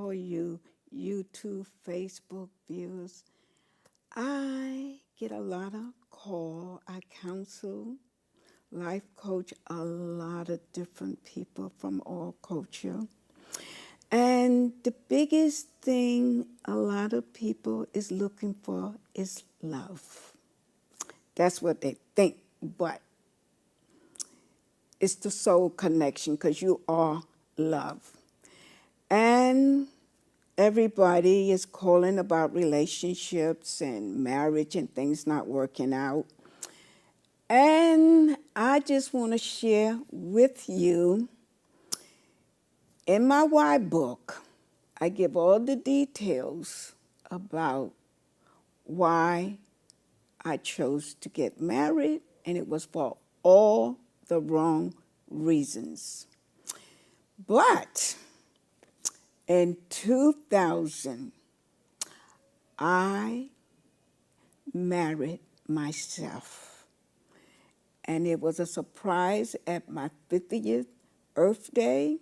all you YouTube, Facebook viewers. I get a lot of call. I counsel, life coach a lot of different people from all culture. And the biggest thing a lot of people is looking for is love. That's what they think, but it's the soul connection because you are love. And everybody is calling about relationships and marriage and things not working out. And I just want to share with you, in my why book, I give all the details about why I chose to get married, and it was for all the wrong reasons. But in 2000, I married myself. And it was a surprise at my 50th Earth Day.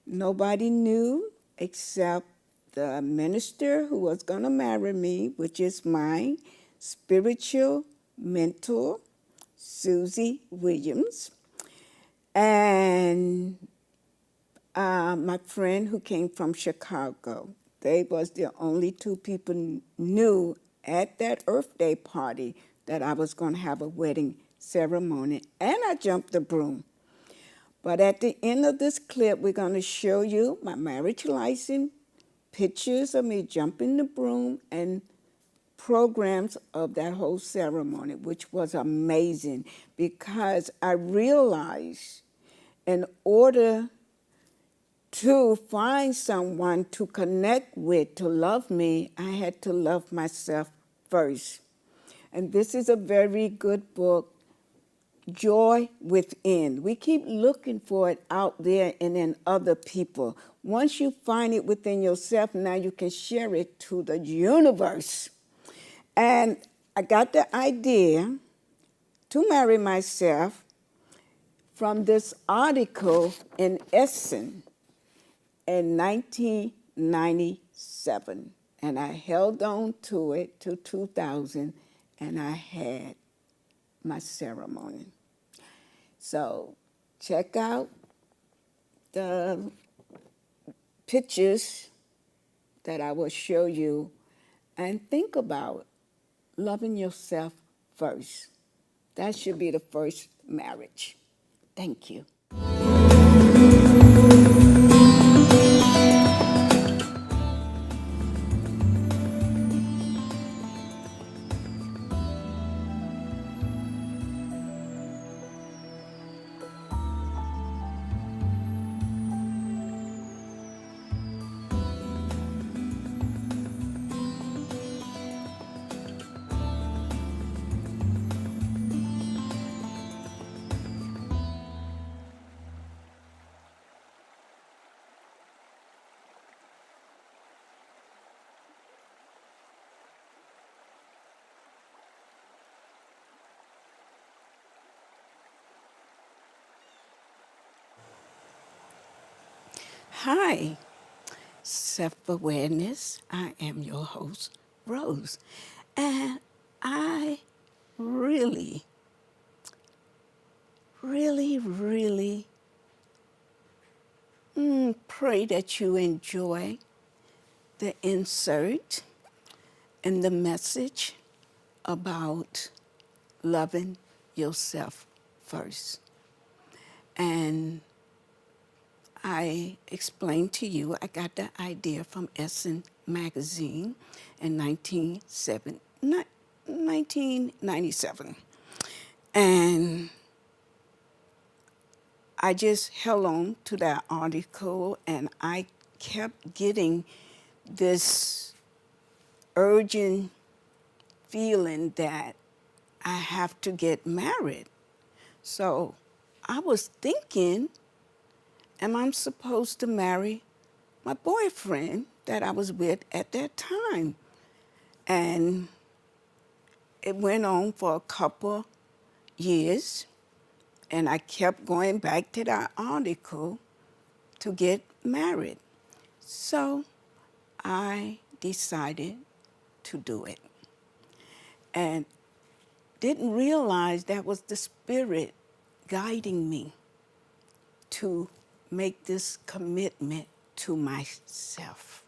Nobody knew except the minister who was going to marry me, which is my spiritual mentor, Susie Williams, and my friend who came from Chicago. They was the only two people knew at that Earth Day party that I was going to have a wedding ceremony, and I jumped the broom. But at the end of this clip, we're going to show you my marriage license, pictures of me jumping the broom, and programs of that whole ceremony, which was amazing because I realized in order to find someone to connect with, to love me, I had to love myself first. And this is a very good book, Joy Within. We keep looking for it out there and in other people. Once you find it within yourself, now you can share it to the universe. And I got the idea to marry myself from this article in Essen in 1997. And I held on to it to 2000, and I had my ceremony. So check out the pictures that I will show you and think about loving yourself first. That should be the first marriage. Thank you. Hi, Self-Awareness. I am your host, Rose. And I really, really pray that you enjoy the insert and the message about loving yourself first. And I explained to you, I got the idea from Essen magazine in 1997. And I just held on to that article, and I kept getting this urgent feeling that I have to get married. So I was thinking, am I supposed to marry my boyfriend that I was with at that time? And it went on for a couple years, and I kept going back to that article to get married. So I decided to do it. And didn't realize that was the Spirit guiding me to make this commitment to myself.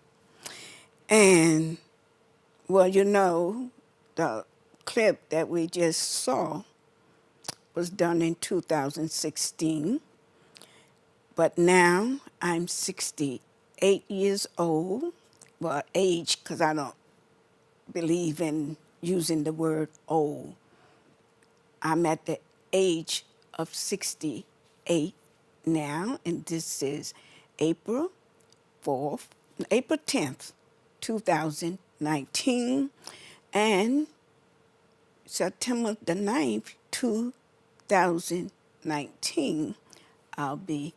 And, well, you know, the clip that we just saw was done in 2016, but now I'm 68 years old. Well, age, because I don't believe in using the word old. I'm at the age of 68 now, and this is April 4th, April 10th, 2019, and September the 9th, 2019, I'll be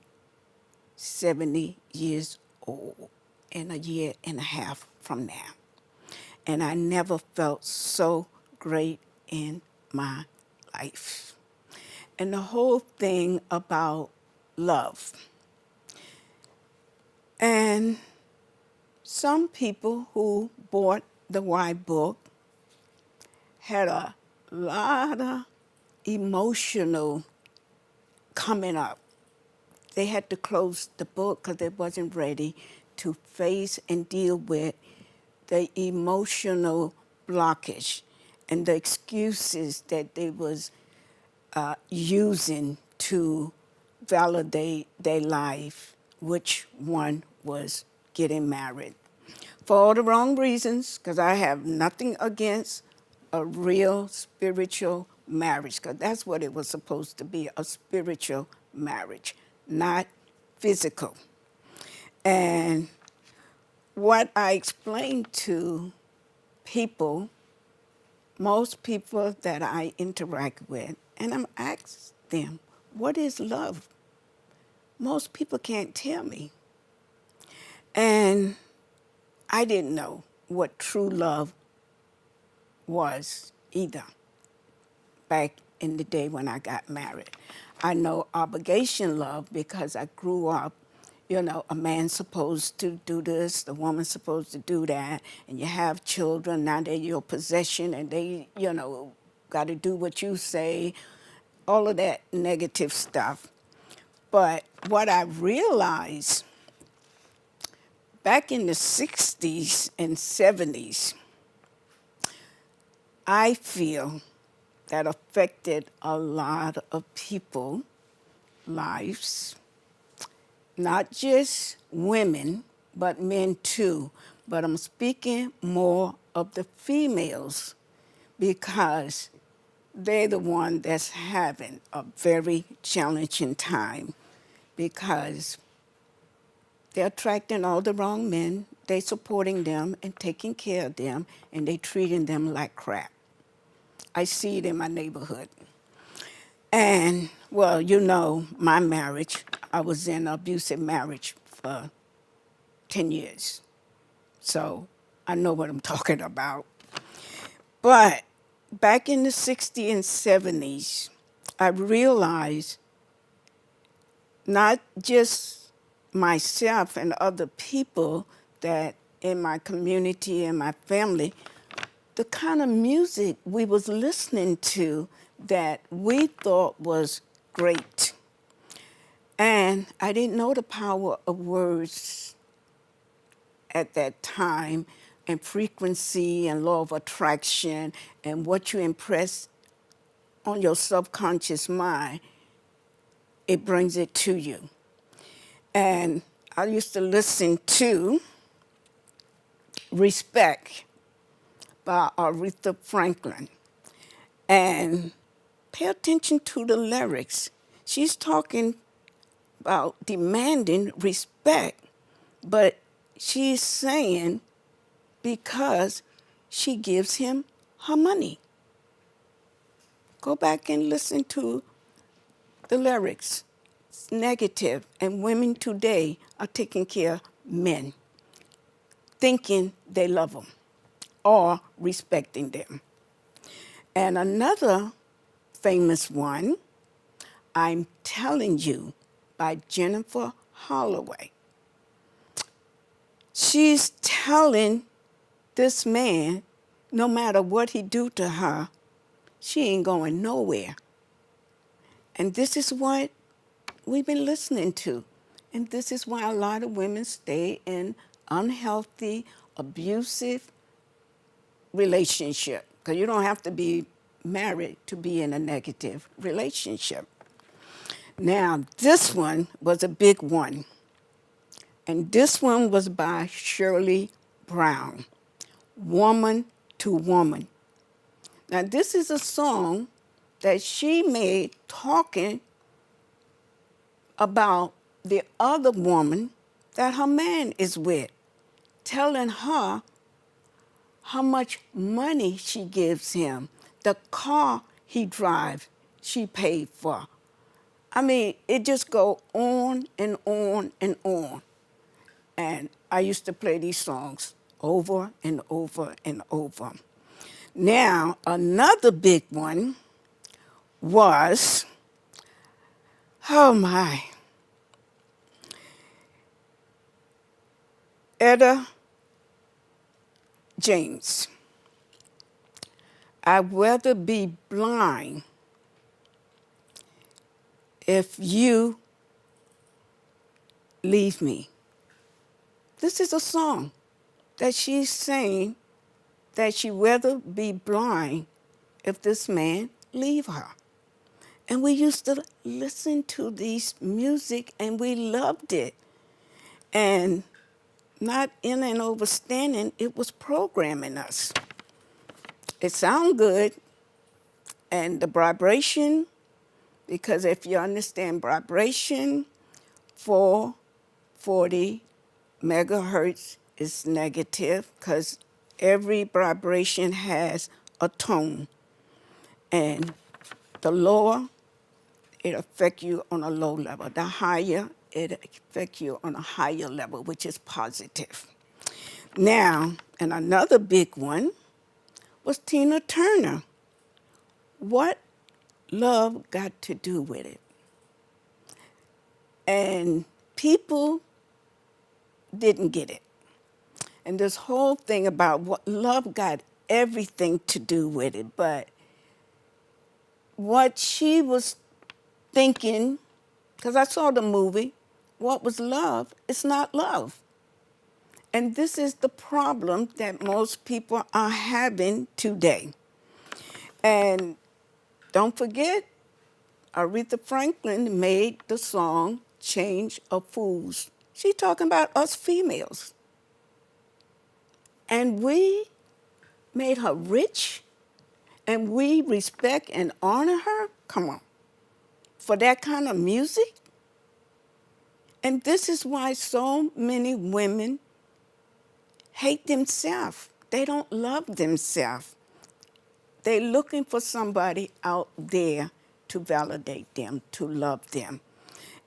70 years old in a year and a half from now. And I never felt so great in my life. And the whole thing about love. And some people who bought the Why book had a lot of emotional coming up. They had to close the book because they wasn't ready to face and deal with the emotional blockage and the excuses that they was using to validate their life, which one was getting married. For all the wrong reasons, because I have nothing against a real spiritual marriage, because that's what it was supposed to be, a spiritual marriage, not physical. And what I explained to people, most people that I interact with, and I'm asking them, what is love? Most people can't tell me. And I didn't know what true love was either back in the day when I got married. I know obligation love because I grew up, you know, a man's supposed to do this, the woman's supposed to do that, and you have children, now they're your possession, and they, you know, got to do what you say, all of that negative stuff. But what I realized back in the 60s and 70s, I feel that affected a lot of people's lives, not just women, but men too. But I'm speaking more of the females because they're the one that's having a very challenging time because they're attracting all the wrong men, they supporting them and taking care of them, and they treating them like crap. I see it in my neighborhood. And, well, you know, my marriage, I was in an abusive marriage for 10 years. So I know what I'm talking about. But back in the 60s and 70s, I realized not just myself and other people that in my community and my family, the kind of music we was listening to that we thought was great. And I didn't know the power of words at that time, and frequency and law of attraction and what you impress on your subconscious mind, it brings it to you. And I used to listen to Respect by Aretha Franklin and pay attention to the lyrics. She's talking about demanding respect, but she's saying because she gives him her money. Go back and listen to the lyrics. It's negative, and women today are taking care of men, thinking they love them or respecting them. And another famous one, I'm Telling You, by Jennifer Holloway. she's telling this man, no matter what he do to her, she ain't going nowhere. And this is what we've been listening to. And this is why a lot of women stay in unhealthy, abusive relationship. Because you don't have to be married to be in a negative relationship. Now, this one was a big one. And this one was by Shirley Brown, Woman to Woman. Now, this is a song that she made talking about the other woman that her man is with, telling her how much money she gives him, the car he drives, she paid for. I mean, it just go on and on and on. And I used to play these songs over and over and over. Now, another big one was, oh my, Etta James. I'd rather be blind if you leave me. This is a song that she's saying that she'd rather be blind if this man leave her. And we used to listen to these music and we loved it. And not in and overstanding, it was programming us. It sound good, and the vibration, because if you understand vibration, 440 megahertz is negative, because every vibration has a tone. And the lower, it affects you on a low level. The higher, it affects you on a higher level, which is positive. Now, and another big one was Tina Turner. What love got to do with it? And people didn't get it. And this whole thing about what love got everything to do with it, but what she was thinking, because I saw the movie, what was love is not love. And this is the problem that most people are having today. And don't forget, Aretha Franklin made the song Change of Fools. She's talking about us females. And we made her rich, and we respect and honor her. Come on. For that kind of music? And this is why so many women hate themselves. They don't love themselves. They're looking for somebody out there to validate them, to love them.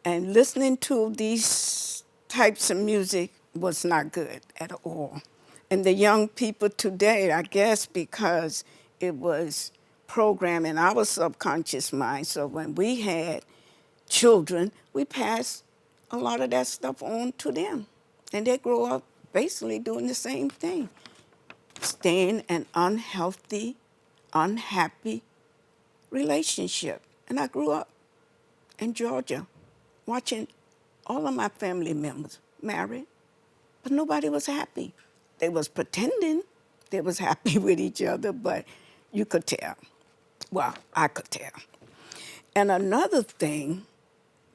And listening to these types of music was not good at all. And the young people today, I guess because it was programmed in our subconscious mind, so when we had children, we passed a lot of that stuff on to them. And they grow up basically doing the same thing, staying in unhealthy, unhappy relationship. And I grew up in Georgia watching all of my family members married, but nobody was happy. They was pretending they was happy with each other, but you could tell. Well, I could tell. And another thing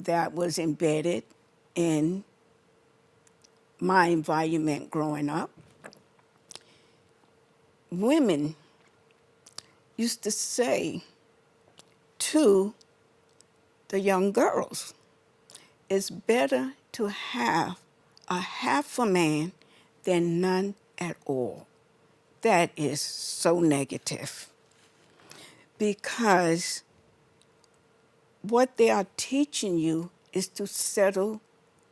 that was embedded in my environment growing up, women used to say to the young girls, it's better to have a half a man than none at all. That is so negative. Because what they are teaching you is to settle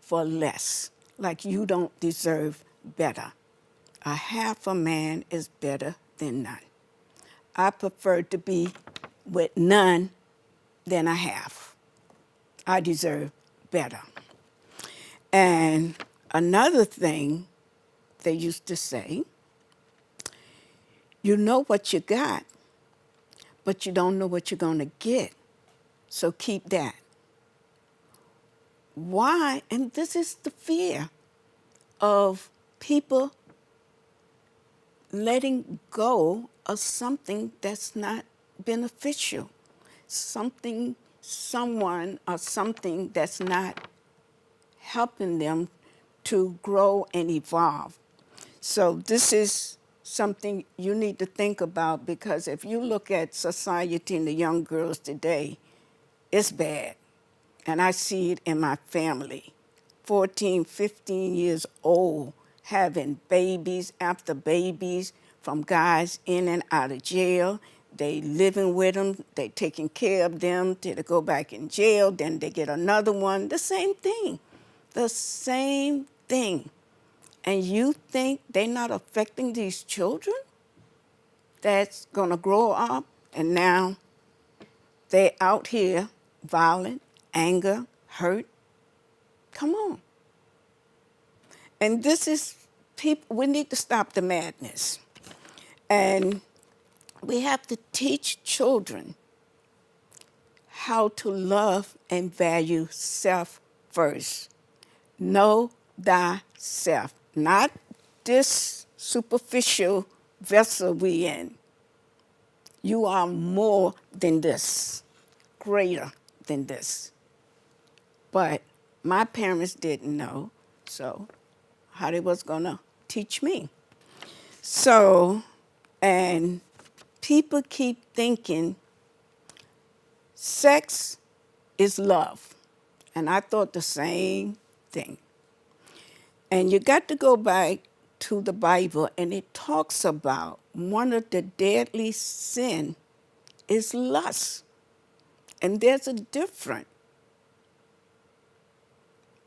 for less, like you don't deserve better. A half a man is better than none. I prefer to be with none than a half. I deserve better. And another thing they used to say, you know what you got, but you don't know what you're going to get. So keep that. Why? And this is the fear of people letting go of something that's not beneficial, something, someone, or something that's not helping them to grow and evolve. So this is something you need to think about, because if you look at society and the young girls today, it's bad. And I see it in my family. 14, 15 years old, having babies after babies from guys in and out of jail. They living with them, they taking care of them till they go back in jail, then they get another one, the same thing. The same thing. And you think they're not affecting these children that's gonna grow up and now they're out here violent, anger, hurt? Come on. And this is, people, we need to stop the madness. And we have to teach children how to love and value self first. Know thyself, not this superficial vessel we in. You are more than this, greater than this. But my parents didn't know, so how they was gonna teach me. So, and people keep thinking sex is love. And I thought the same thing. And you got to go back to the Bible, and it talks about one of the deadly sin is lust. And there's a difference.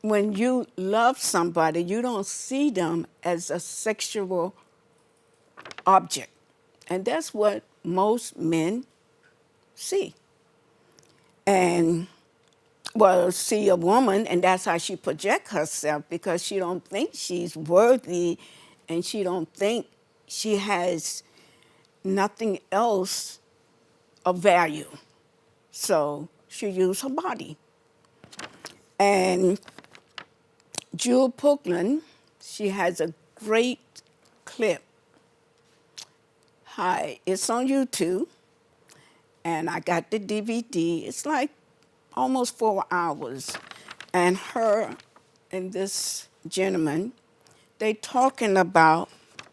When you love somebody, you don't see them as a sexual object. And that's what most men see. And, well, see a woman, and that's how she projects herself, because she don't think she's worthy, and she don't think she has nothing else of value. So she used her body. And Jewel Pookland, she has a great clip. Hi, it's on YouTube, and I got the DVD. It's like almost 4 hours. And her and this gentleman, they talking about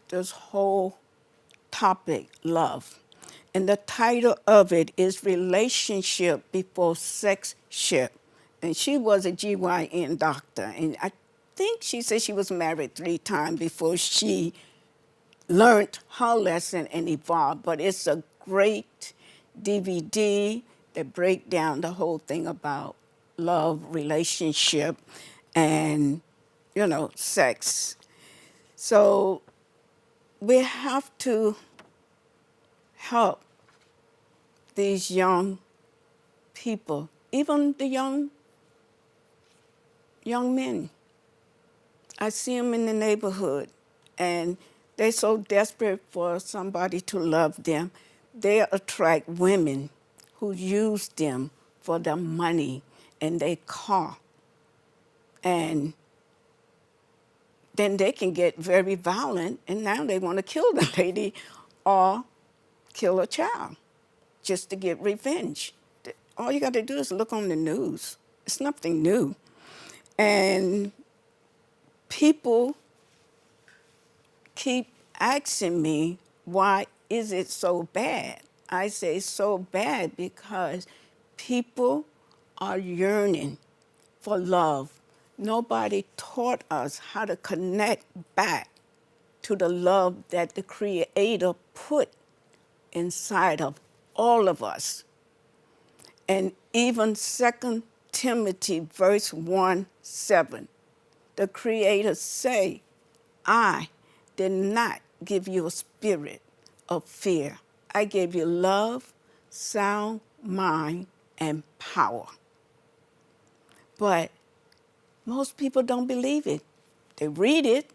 this whole topic, love. And the title of it is Relationship Before Sexship. And she was a GYN doctor. And I think she said she was married 3 times before she learned her lesson and evolved. But it's a great DVD that break down the whole thing about love, relationship, and, you know, sex. So we have to help these young people, even the young men. I see them in the neighborhood, and they're so desperate for somebody to love them. They attract women who use them for their money and their car. And then they can get very violent, and now they want to kill the lady or kill a child just to get revenge. All you got to do is look on the news. It's nothing new. And people keep asking me, why is it so bad? I say it's so bad because people are yearning for love. Nobody taught us how to connect back to the love that the Creator put inside of all of us. And even 2 Timothy verse 1:7, the Creator say, I did not give you a spirit of fear. I gave you love, sound mind, and power. But most people don't believe it. They read it,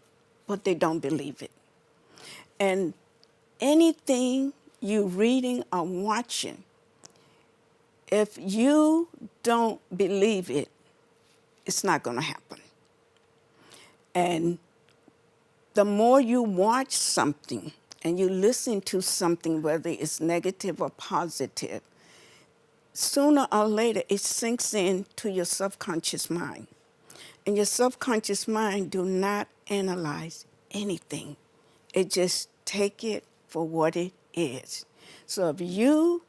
but they don't believe it. And anything you reading or watching, if you don't believe it, it's not going to happen. And the more you watch something and you listen to something, whether it's negative or positive, sooner or later it sinks into your subconscious mind. And your subconscious mind do not analyze anything. It just take it for what it is. So if you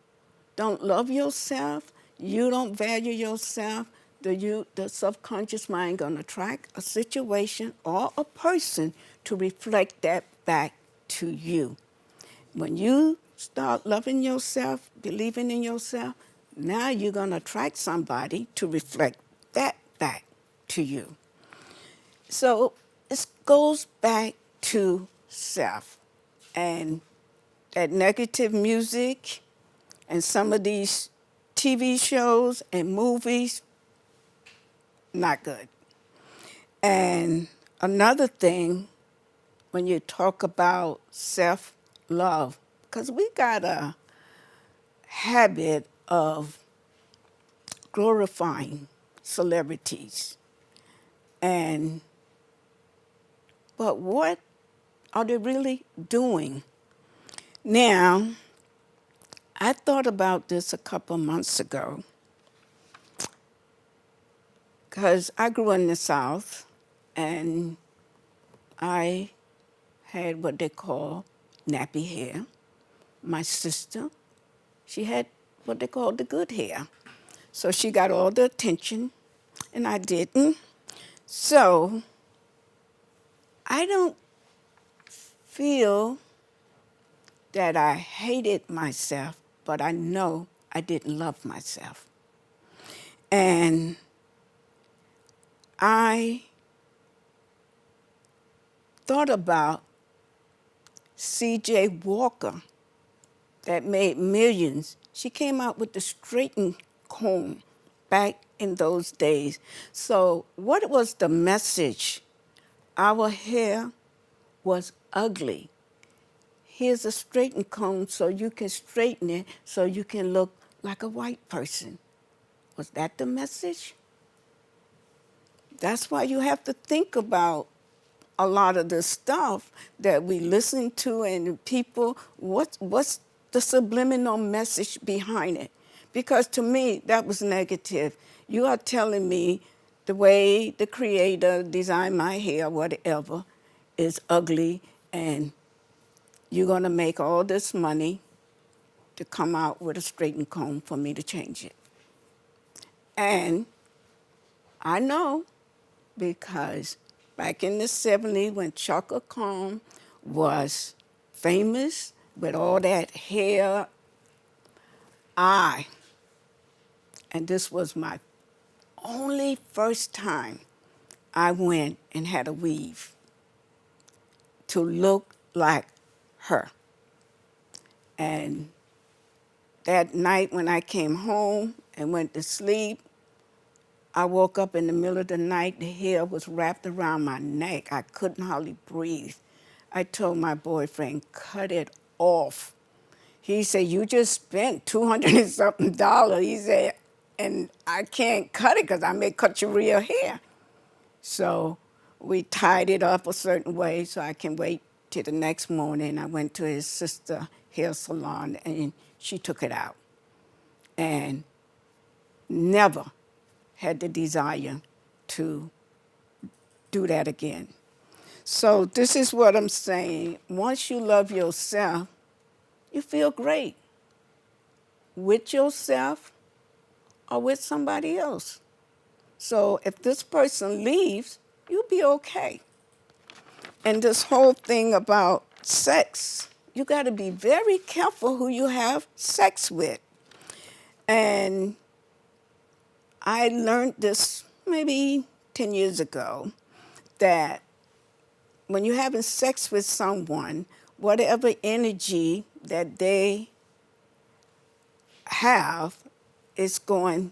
don't love yourself, you don't value yourself, the subconscious mind gonna attract a situation or a person to reflect that back to you. When you start loving yourself, believing in yourself, now you're gonna attract somebody to reflect that back to you. So it goes back to self. And that negative music and some of these TV shows and movies, not good. And another thing, when you talk about self-love, because we got a habit of glorifying celebrities. But what are they really doing? Now, I thought about this a couple months ago because I grew in the South and I had what they call nappy hair. My sister, she had what they call the good hair. So she got all the attention and I didn't. So I don't feel that I hated myself, but I know I didn't love myself. And I thought about C.J. Walker that made millions. She came out with the straightened comb back in those days. So what was the message? Our hair was ugly. Here's a straightened comb so you can straighten it so you can look like a white person. Was that the message? That's why you have to think about a lot of the stuff that we listen to and people, what's the subliminal message behind it? Because to me, that was negative. You are telling me the way the creator designed my hair, whatever, is ugly, and you're going to make all this money to come out with a straightened comb for me to change it. And I know because back in the 70s when Chaka Khan was famous with all that hair, and this was my only first time I went and had a weave to look like her. And that night when I came home and went to sleep, I woke up in the middle of the night, the hair was wrapped around my neck. I couldn't hardly breathe. I told my boyfriend, cut it off. He said, you just spent $200 and something. He said, and I can't cut it because I may cut your real hair. So we tied it up a certain way so I can wait till the next morning. I went to his sister's hair salon and she took it out. And never had the desire to do that again. So this is what I'm saying. Once you love yourself, you feel great with yourself or with somebody else. So if this person leaves, you'll be okay. And this whole thing about sex, you got to be very careful who you have sex with. And I learned this maybe 10 years ago, that when you're having sex with someone, whatever energy that they have is going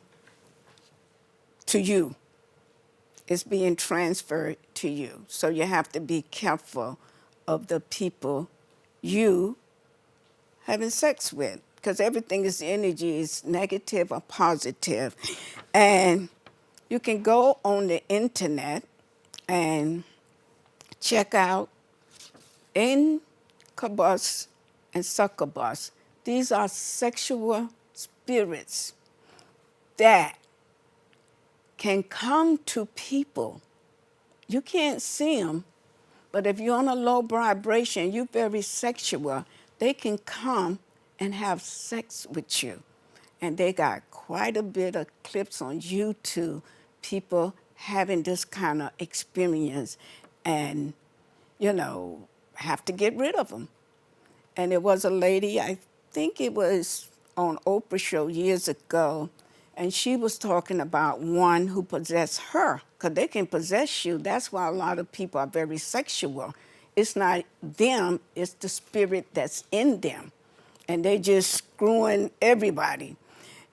to you. is being transferred to you. So you have to be careful of the people you having sex with, because everything is energy, is negative or positive. And you can go on the internet and check out incubus and succubus. These are sexual spirits that can come to people. You can't see them, but if you're on a low vibration, you're very sexual, they can come and have sex with you. And they got quite a bit of clips on YouTube, people having this kind of experience and, you know, have to get rid of them. And it was a lady, I think it was on Oprah show years ago, and she was talking about one who possessed her, because they can possess you. That's why a lot of people are very sexual. It's not them, it's the spirit that's in them. And they just screwing everybody.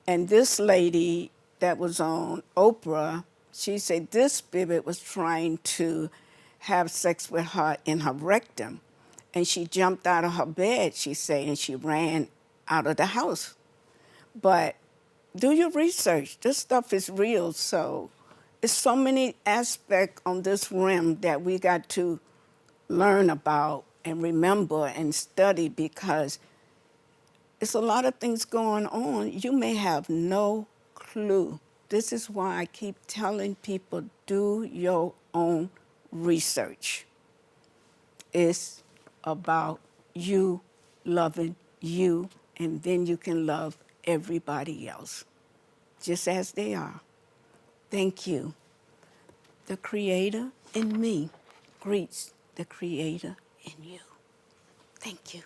And this lady that was on Oprah, she said this spirit was trying to have sex with her in her rectum. And she jumped out of her bed, she said, and she ran out of the house. But do your research. This stuff is real. So it's so many aspects on this realm that we got to learn about and remember and study, because it's a lot of things going on. You may have no clue. This is why I keep telling people, do your own research. It's about you loving you, and then you can love everybody else, just as they are. Thank you. The Creator in me greets the Creator in you. Thank you.